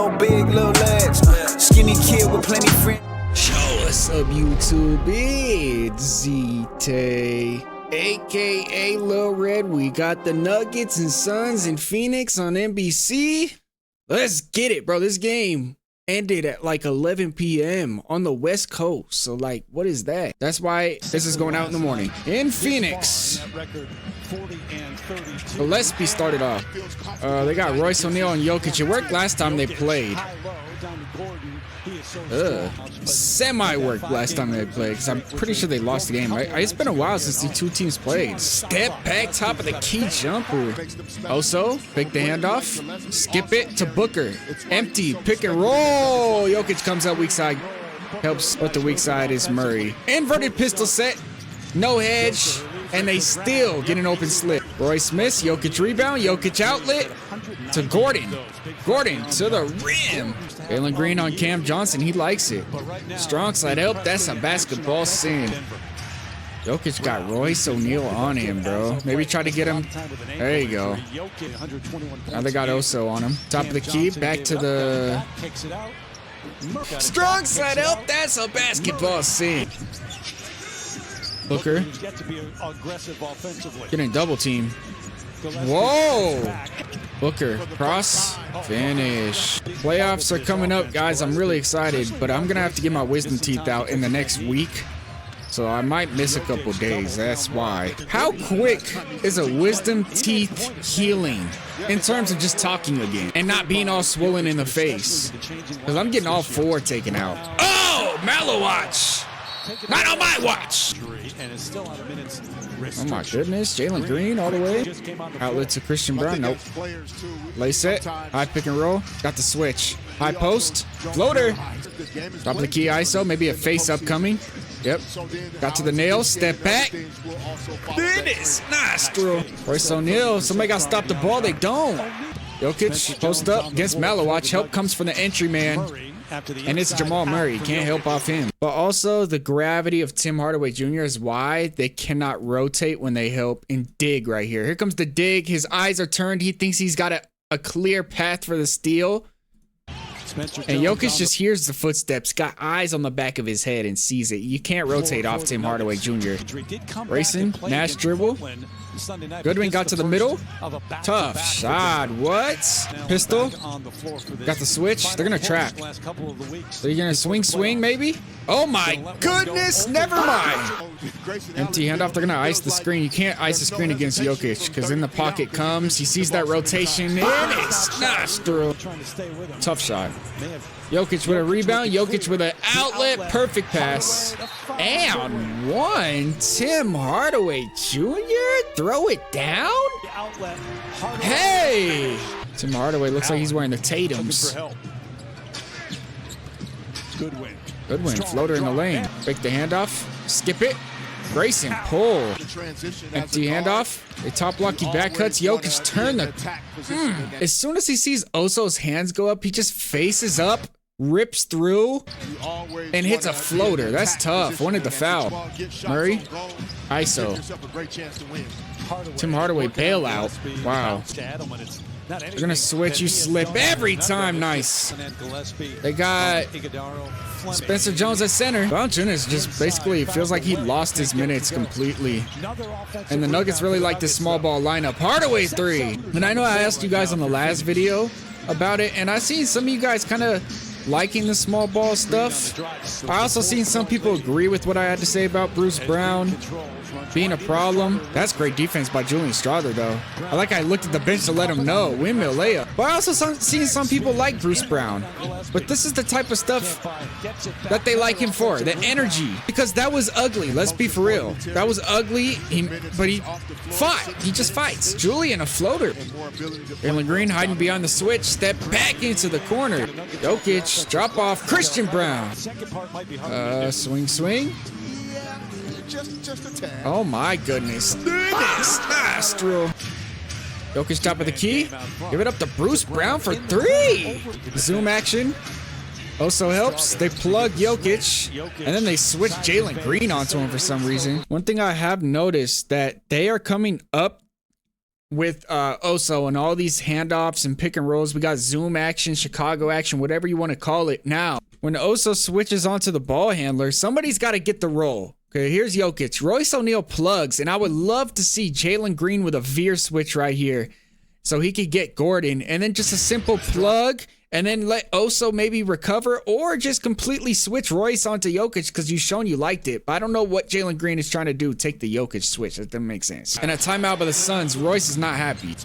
no big little legs. Skinny kid with plenty friends. Show us up, YouTube. It's ZTAY, aka Lil Red. We got the Nuggets and Suns in Phoenix on NBC. Let's get it, bro. This game ended at like 11 p.m. on the West Coast. So, like, what is that? That's why this is going out in the morning. In Phoenix. Gillespie started off. They got Royce O'Neal and Jokic. It worked last time they played. Semi-worked last time they played, because I'm pretty sure they lost the game, right? It's been a while since the two teams played. Step back, top of the key jumper. Also, pick the handoff. Skip it to Booker. Empty, pick and roll. Jokic comes up weak side. Helps, but the weak side is Murray. Inverted pistol set. No hedge. And they still get an open slip. Royce miss, Jokic rebound, Jokic outlet to Gordon. Gordon to the rim. Jalen Green on Cam Johnson, he likes it. Strong side help, that's a basketball sin. Jokic got Royce O'Neal on him, bro. Maybe try to get him. There you go. Now they got Oso on him. Top of the key, back to the... Strong side help, that's a basketball sin. Booker getting double team. Whoa! Booker cross finish. Playoffs are coming up, guys. I'm really excited, but I'm gonna have to get my wisdom teeth out in the next week, so I might miss a couple days. That's why. How quick is a wisdom teeth healing in terms of just talking again and not being all swollen in the face? Because I'm getting all four taken out. Oh, Malowatch! Not on my watch! Oh my goodness, Jalen Green all the way. Outlet to Christian Brown, nope. Lay set, high pick and roll. Got the switch. High post, floater. Top of the key ISO, maybe a face up coming. Yep. Got to the nail, step back. Dennis Nostril. Royce O'Neal, somebody got to stop the ball, they don't. Jokic, post up against Malowatch. Help comes from the entry man. And it's Jamal Murray. Can't help off him. But also, the gravity of Tim Hardaway Jr. is why they cannot rotate when they help and dig right here. Here comes the dig. His eyes are turned. He thinks he's got a clear path for the steal. And Jokic just hears the footsteps, got eyes on the back of his head and sees it. You can't rotate off Tim Hardaway Jr. Racing, Nash dribble. Goodwin got to the middle. Tough shot. What? Pistol. Got the switch. They're going to trap. They're going to swing, maybe? Oh my goodness. Never mind. Empty handoff. They're going to ice the screen. You can't ice the screen against Jokic because in the pocket comes. He sees that rotation. And it's Nostril. Tough shot. Jokic with a rebound. Jokic with an outlet. Perfect pass. And one. Tim Hardaway Jr. Throw it down? Hey! Tim Hardaway looks like he's wearing the Tatums. Goodwin. Floater in the lane. Break the handoff. Skip it. Grayson pull. Empty handoff. They top block, he back cuts. Jokic turn the... As soon as he sees Oso's hands go up, he just faces up, rips through, and hits a floater. That's tough. Wanted the foul. Murray. ISO. Tim Hardaway bailout. Wow. They're going to switch. You slip every time. Nice. They got Spencer Jones at center. Valanciunas just basically feels like he lost his minutes completely. And the Nuggets really like this small ball lineup. Hardaway three. And I know I asked you guys on the last video about it, and I see some of you guys kind of liking the small ball stuff. I also seen some people agree with what I had to say about Bruce Brown being a problem. That's great defense by Julian Strawther, though. I looked at the bench to let him know. Windmill layup. But I also seen some people like Bruce Brown. But this is the type of stuff that they like him for. The energy. Because that was ugly. Let's be for real. That was ugly, but he fought. He just fights. Julian, a floater. Jalen Green hiding behind the switch. Step back into the corner. Jokic, drop off. Christian Brown. Swing. Oh my goodness. Nostril. Jokic top of the key. Give it up to Bruce Brown for three. Zoom action. Also helps. They plug Jokic, and then they switch Jalen Green onto him for some reason. One thing I have noticed that they are coming up with Oso and all these handoffs and pick and rolls. We got zoom action, Chicago action, whatever you want to call it. Now, when Oso switches onto the ball handler, somebody's got to get the roll. Okay, here's Jokic. Royce O'Neal plugs, and I would love to see Jalen Green with a veer switch right here so he could get Gordon, and then just a simple plug, and then let Oso maybe recover, or just completely switch Royce onto Jokic because you've shown you liked it. But I don't know what Jalen Green is trying to do. Take the Jokic switch. That doesn't make sense. And a timeout by the Suns. Royce is not happy.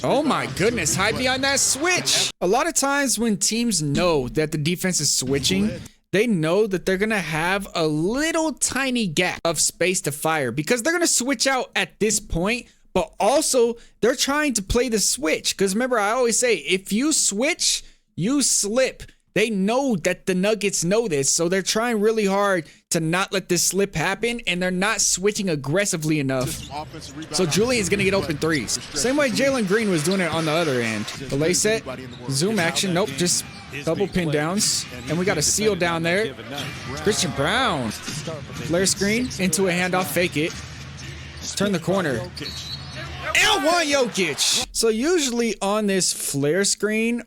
Oh my goodness. Hide behind that switch. A lot of times when teams know that the defense is switching, they know that they're going to have a little tiny gap of space to fire because they're going to switch out at this point. But also, they're trying to play the switch. Because remember, I always say, if you switch, you slip. They know that the Nuggets know this. So they're trying really hard to not let this slip happen. And they're not switching aggressively enough. So Julian's going to get open threes. Same way Jalen Green was doing it on the other end. Delay set, zoom action. Nope, just double pin downs. And we got a seal down there. Christian Brown. Flare screen into a handoff, fake it. Turn the corner. L1 Jokic. So usually on this flare screen,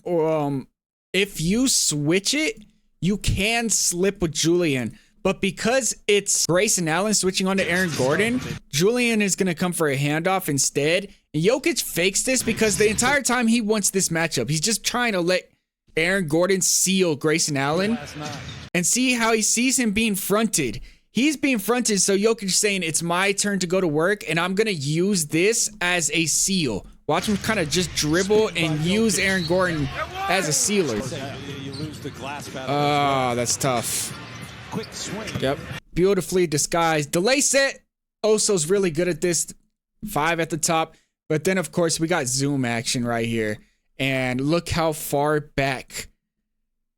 if you switch it, you can slip with Julian. But because it's Grayson Allen switching on to Aaron Gordon, Julian is going to come for a handoff instead. And Jokic fakes this because the entire time he wants this matchup, he's just trying to let Aaron Gordon seal Grayson Allen and see how he sees him being fronted. He's being fronted, so Jokic is saying, it's my turn to go to work, and I'm going to use this as a seal. Watch him kind of just dribble and use Aaron Gordon as a sealer. Oh, that's tough. Yep. Beautifully disguised. Delay set. Oso's really good at this. 5 at the top. But then, of course, we got zoom action right here. And look how far back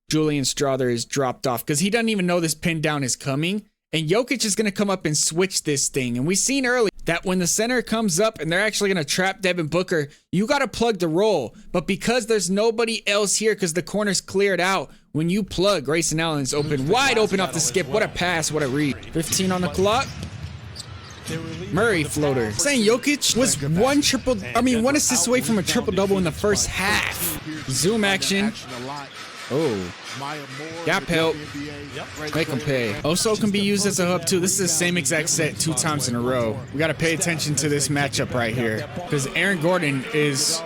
Julian Strawther is dropped off because he doesn't even know this pin down is coming. And Jokic is going to come up and switch this thing. And we've seen early that when the center comes up and they're actually going to trap Devin Booker, you got to plug the roll. But because there's nobody else here because the corner's cleared out, when you plug, Grayson Allen's open, wide open off the skip. What a pass, what a read. 15 on the clock. Murray floater. Saying Jokic was one assist away from a triple-double in the first half. Zoom action. Oh. Gap help. Make him pay. Oso can be used as a hub too. This is the same exact set 2 times in a row. We got to pay attention to this matchup right here because Aaron Gordon is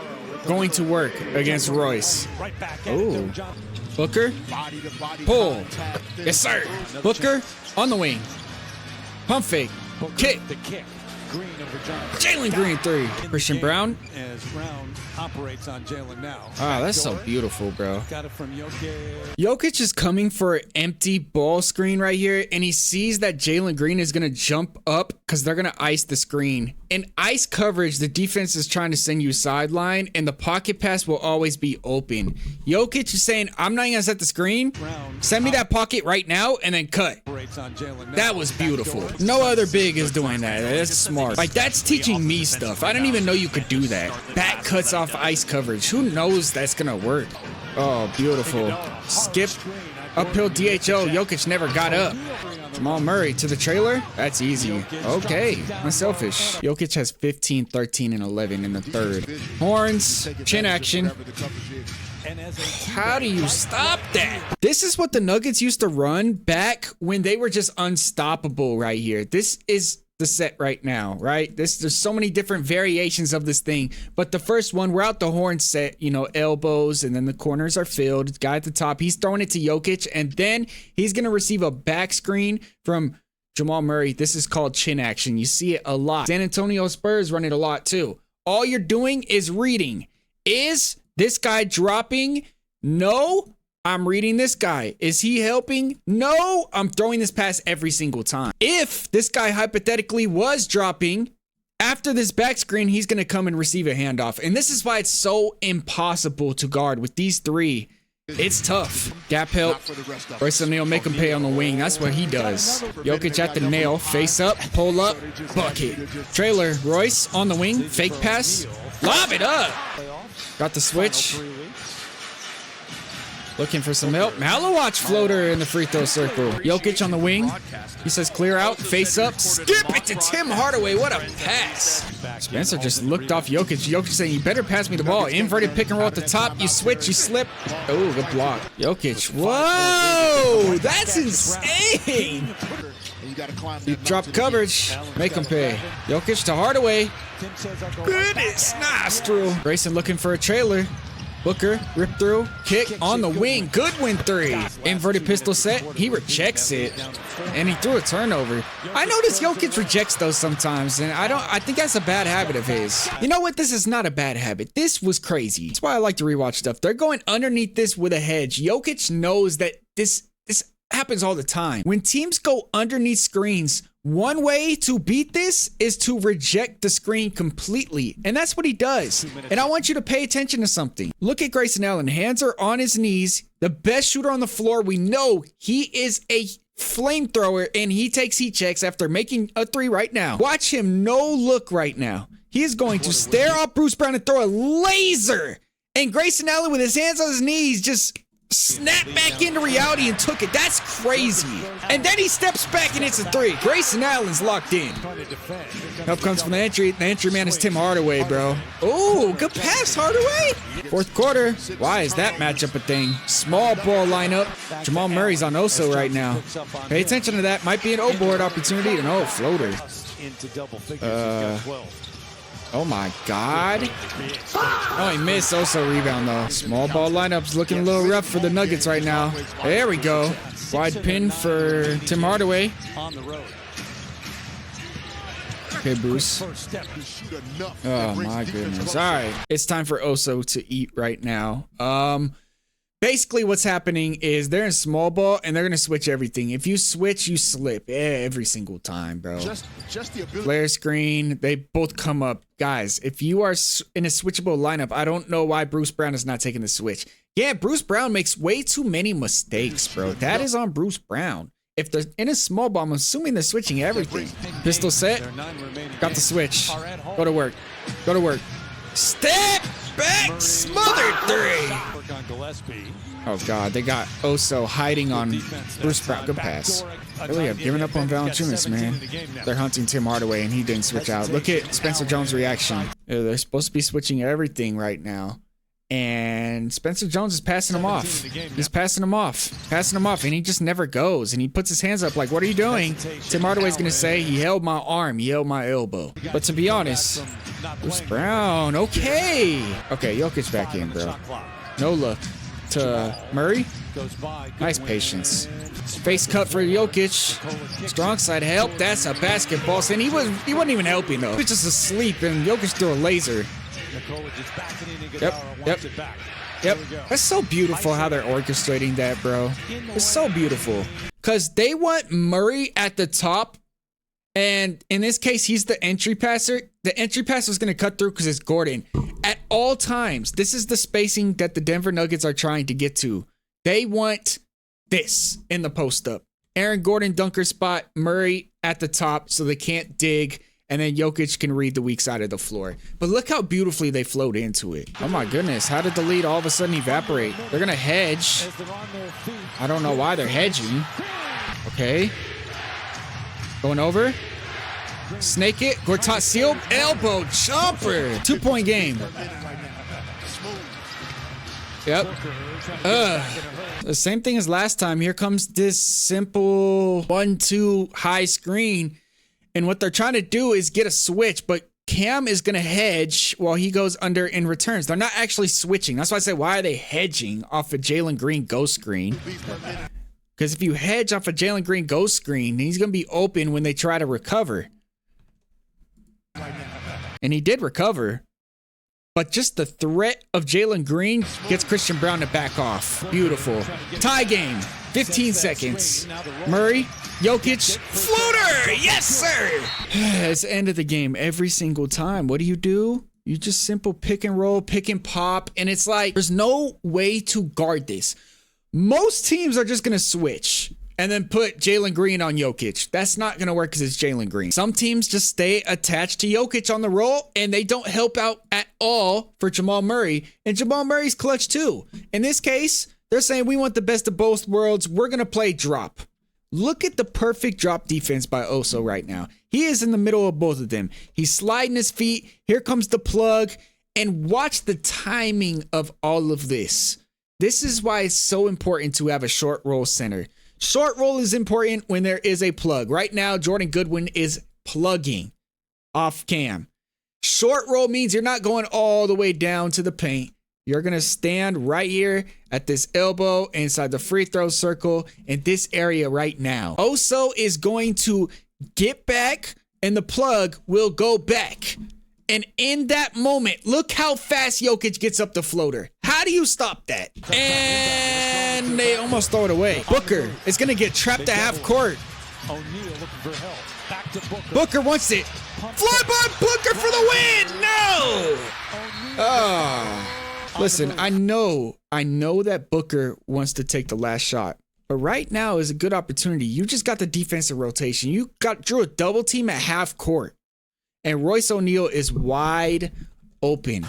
going to work against Royce. Oh. Booker. Pull. Yes, sir. Booker on the wing. Pump fake. Kick. Jalen Green 3. Christian Brown. Operates on Jalen now. Ah, that's so beautiful, bro. Got it from Jokic. Jokic is coming for an empty ball screen right here, and he sees that Jalen Green is going to jump up because they're going to ice the screen. In ice coverage, the defense is trying to send you sideline, and the pocket pass will always be open. Jokic is saying, I'm not going to set the screen. Send me that pocket right now, and then cut. That was beautiful. No other big is doing that. That's smart. Like, that's teaching me stuff. I didn't even know you could do that. Back cuts off ice coverage. Who knows that's gonna work? Oh, beautiful. Skip. Uphill DHO. Jokic never got up. Jamal Murray to the trailer. That's easy. Okay. Unselfish. Jokic has 15, 13, and 11 in the third. Horns. Chin action. How do you stop that? This is what the Nuggets used to run back when they were just unstoppable right here. This is the set right now, right? There's so many different variations of this thing, but the first one, we're out the horn set, you know, elbows, and then the corners are filled. Guy at the top, he's throwing it to Jokic, and then he's gonna receive a back screen from Jamal Murray. This is called chin action. You see it a lot. San Antonio Spurs run it a lot too. All you're doing is reading. Is this guy dropping? No. I'm reading this guy. Is he helping? No, I'm throwing this pass every single time. If this guy hypothetically was dropping, after this back screen, he's going to come and receive a handoff. And this is why it's so impossible to guard with these 3. It's tough. Gap help. Royce O'Neal make him pay on the wing. That's what he does. Jokic at the nail. Face up. Pull up. Bucket. Trailer. Royce on the wing. Fake pass. Lob it up. Got the switch. Looking for some help. Malawatch floater in the free throw circle. Jokic on the wing. He says clear out. Face up. Skip it to Tim Hardaway. What a pass. Spencer just looked off Jokic. Jokic saying, you better pass me the ball. Inverted pick and roll at the top. You switch, you slip. Oh, good block. Jokic. Whoa, that's insane. You drop coverage. Make him pay. Jokic to Hardaway. Goodness, nostril. Grayson looking for a trailer. Booker, rip through, kick on the wing. Good win three. Inverted pistol set. He rejects it. And he threw a turnover. I notice Jokic rejects those sometimes, and I think that's a bad habit of his. You know what? This is not a bad habit. This was crazy. That's why I like to rewatch stuff. They're going underneath this with a hedge. Jokic knows that this happens all the time. When teams go underneath screens, one way to beat this is to reject the screen completely. And that's what he does. And I want you to pay attention to something. Look at Grayson Allen. Hands are on his knees. The best shooter on the floor. We know he is a flamethrower, and he takes heat checks after making a three right now. Watch him no look right now. He is going to stare off Bruce Brown and throw a laser. And Grayson Allen with his hands on his knees just snapped back into reality and took it. That's crazy. And then he steps back and hits a three. Grayson Allen's locked in. Help comes from the entry. The entry man is Tim Hardaway, bro. Oh, good pass, Hardaway. Fourth quarter. Why is that matchup a thing? Small ball lineup. Jamal Murray's on Oso right now. Pay attention to that. Might be an O-board opportunity. And oh, floater. Oh my God. Oh, he missed. Also rebound though. Small ball lineups looking a little rough for the Nuggets right now. There we go. Wide pin for Tim Hardaway. Okay, Bruce. Oh my goodness. All right. It's time for Oso to eat right now. Basically, what's happening is they're in small ball and they're going to switch everything. If you switch, you slip every single time, bro. Flare screen, they both come up. Guys, if you are in a switchable lineup, I don't know why Bruce Brown is not taking the switch. Yeah, Bruce Brown makes way too many mistakes, bro. That is on Bruce Brown. If they're in a small ball, I'm assuming they're switching everything. Pistol set. Got the switch. Go to work. Go to work. Step back. Smothered three. Oh, God. They got Oso hiding on Bruce Brown. Good pass. Really have given up on Valanciunas, man. They're hunting Tim Hardaway, and he didn't switch out. Look at Spencer Jones' reaction. Yeah, they're supposed to be switching everything right now. And Spencer Jones is passing him off. He's passing him off. And he just never goes. And he puts his hands up like, what are you doing? Tim Hardaway's going to say, he held my arm. He held my elbow. But to be honest, Bruce Brown, okay. Okay, Jokic back in, bro. No look to Murray. Nice patience. Face cut for Jokic. Strong side help. That's a basketball. And he wasn't even helping, though. He was just asleep, and Jokic threw a laser. Yep. That's so beautiful how they're orchestrating that, bro. It's so beautiful. Because they want Murray at the top. And in this case, he's the entry passer. The entry passer is going to cut through because it's Gordon. At all times, this is the spacing that the Denver Nuggets are trying to get to. They want this in the post-up. Aaron Gordon dunker spot, Murray at the top so they can't dig. And then Jokic can read the weak side of the floor. But look how beautifully they flowed into it. Oh my goodness. How did the lead all of a sudden evaporate? They're going to hedge. I don't know why they're hedging. Okay. Going over. Snake it. Gortat seal. Elbow jumper. 2-point game. Yep. The same thing as last time. Here comes this simple 1-2 high screen. And what they're trying to do is get a switch, but Cam is going to hedge while he goes under in returns. They're not actually switching. That's why I say, why are they hedging off a Jalen Green ghost screen? Because if you hedge off a Jalen Green ghost screen, he's going to be open when they try to recover. And he did recover. But just the threat of Jalen Green gets Christian Brown to back off. Beautiful. Tie game. 15 seconds. Murray, Jokic, floater! Yes, sir! It's the end of the game every single time. What do? You just simple pick and roll, pick and pop. And it's like, there's no way to guard this. Most teams are just going to switch and then put Jalen Green on Jokic. That's not going to work because it's Jalen Green. Some teams just stay attached to Jokic on the roll, and they don't help out at all for Jamal Murray. And Jamal Murray's clutch too. In this case, they're saying we want the best of both worlds. We're going to play drop. Look at the perfect drop defense by Oso right now. He is in the middle of both of them. He's sliding his feet. Here comes the plug. And watch the timing of all of this. This is why it's so important to have a short roll center. Short roll is important when there is a plug. Right now, Jordan Goodwin is plugging off cam. Short roll means you're not going all the way down to the paint. You're going to stand right here at this elbow inside the free throw circle in this area right now. Oso is going to get back and the plug will go back. And in that moment, look how fast Jokic gets up the floater. How do you stop that? And they almost throw it away. Booker is going to get trapped at half court. Booker wants it. Fly by Booker for the win. No. Listen, I know that Booker wants to take the last shot. But right now is a good opportunity. You just got the defensive rotation. You drew a double team at half court. And Royce O'Neal is wide open.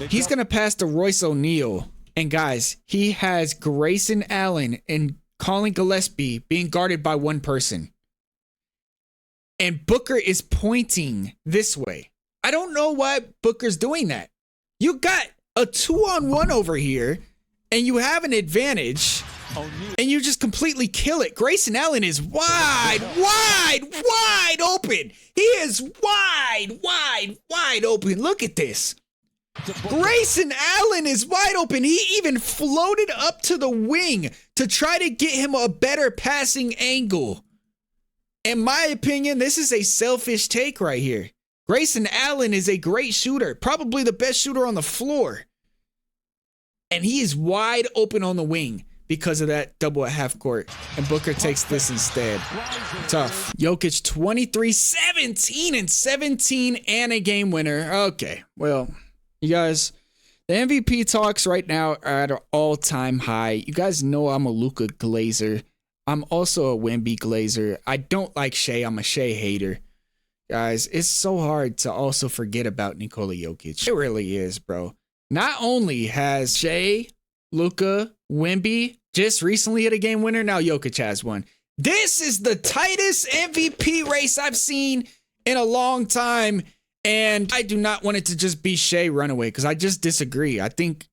He's going to pass to Royce O'Neal. And guys, he has Grayson Allen and Colin Gillespie being guarded by one person. And Booker is pointing this way. I don't know why Booker's doing that. You got a 2-on-1 over here, and you have an advantage. And you just completely kill it. Grayson Allen is wide open. He is wide open. Look at this. Grayson Allen is wide open. He even floated up to the wing to try to get him a better passing angle. In my opinion, this is a selfish take right here. Grayson Allen is a great shooter, probably the best shooter on the floor. And he is wide open on the wing because of that double at half court. And Booker takes this instead. Tough. Jokic 23, 17 and 17 and a game winner. Okay, well, you guys, the MVP talks right now are at an all-time high. You guys know I'm a Luka glazer. I'm also a Wemby glazer. I don't like Shea. I'm a Shea hater. Guys, it's so hard to also forget about Nikola Jokic. It really is, bro. Not only has Shea, Luka, Wemby just recently hit a game winner, now Jokic has one. This is the tightest MVP race I've seen in a long time, and I do not want it to just be Shea runaway because I just disagree. I think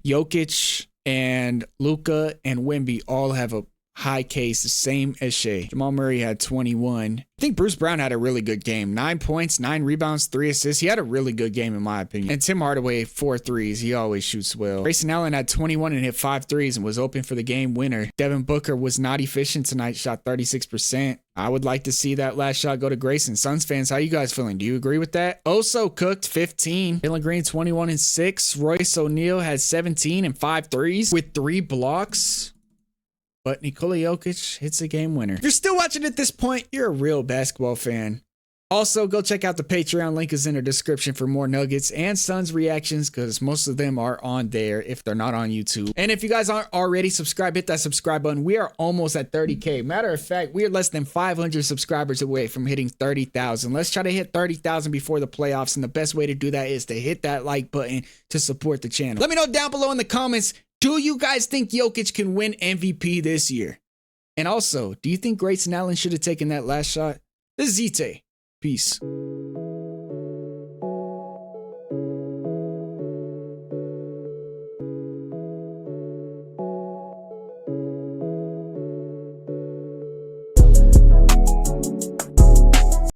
Jokic and Luka and Wemby all have a high case, the same as Shea. Jamal Murray had 21. I think Bruce Brown had a really good game. 9 points, 9 rebounds, 3 assists. He had a really good game in my opinion. And Tim Hardaway, 4 threes. He always shoots well. Grayson Allen had 21 and hit 5 threes and was open for the game winner. Devin Booker was not efficient tonight, shot 36%. I would like to see that last shot go to Grayson. Suns fans, how you guys feeling? Do you agree with that? Oso cooked 15. Jalen Green 21 and 6. Royce O'Neal had 17 and 5 threes with 3 blocks. But Nikola Jokic hits a game winner. If you're still watching at this point, you're a real basketball fan. Also, go check out the Patreon. Link is in the description for more Nuggets and Suns reactions because most of them are on there if they're not on YouTube. And if you guys aren't already subscribed, hit that subscribe button. We are almost at 30K. Matter of fact, we are less than 500 subscribers away from hitting 30,000. Let's try to hit 30,000 before the playoffs. And the best way to do that is to hit that like button to support the channel. Let me know down below in the comments, do you guys think Jokic can win MVP this year? And also, do you think Grayson Allen should have taken that last shot? This is ZTAY. Peace.